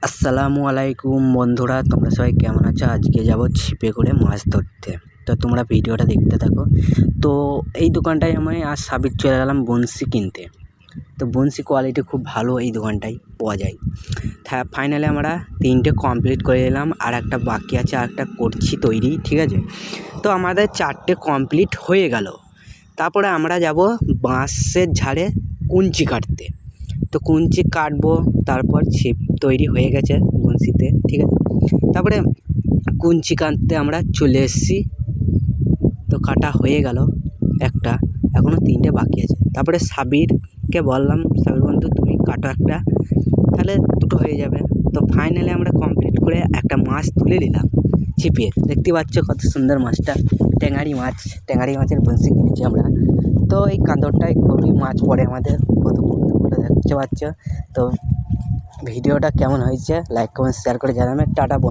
আসসালামু আলাইকুম বন্ধুরা, তোমরা সবাই কেমন আছো? আজকে যাব ছিপে করে মাছ ধরতে। তো তোমরা ভিডিওটা দেখতে থাকো। তো এই দোকানটায় আমি আজ সাবির চলে গেলাম বঁড়শি কিনতে। তো বঁড়শি কোয়ালিটি খুব ভালো এই দোকানটায় পাওয়া যায়। ফাইনালি আমরা 3টে কমপ্লিট করে এলাম, আর একটা বাকি আছে, আর একটা করছি তৈরি, ঠিক আছে। তো আমাদের 4টে কমপ্লিট হয়ে গেল। তারপরে আমরা যাব বাঁশের ঝাড়ে কুঞ্চি কাটতে। তো কুঞ্চি কাটবো, তারপর ছিপ তৈরি হয়ে গেছে বঁড়শিতে, ঠিক আছে। তারপরে কুঞ্চি কাটতে আমরা চলে এসেছি। তো কাটা হয়ে গেল একটা, এখনও 3টে বাকি আছে। তারপরে সাবিরকে বললাম, সাবির বন্ধু তুমি কাটো একটা, তাহলে 2টো হয়ে যাবে। তো ফাইনালি আমরা কমপ্লিট করে একটা মাছ তুলে নিলাম ছিপে। দেখতে পাচ্ছ কত সুন্দর মাছটা, ট্যাঙারি মাছ। ট্যাঙারি মাছের বঁড়শি কিনেছি আমরা। তো এই কাঁদরটায় খুবই মাছ পড়ে আমাদের, কত বন্ধুগুলো দেখতে পাচ্ছ। তো ভিডিওটা কেমন হয়েছে লাইক কমেন্ট শেয়ার করে জানাবে। টাটা।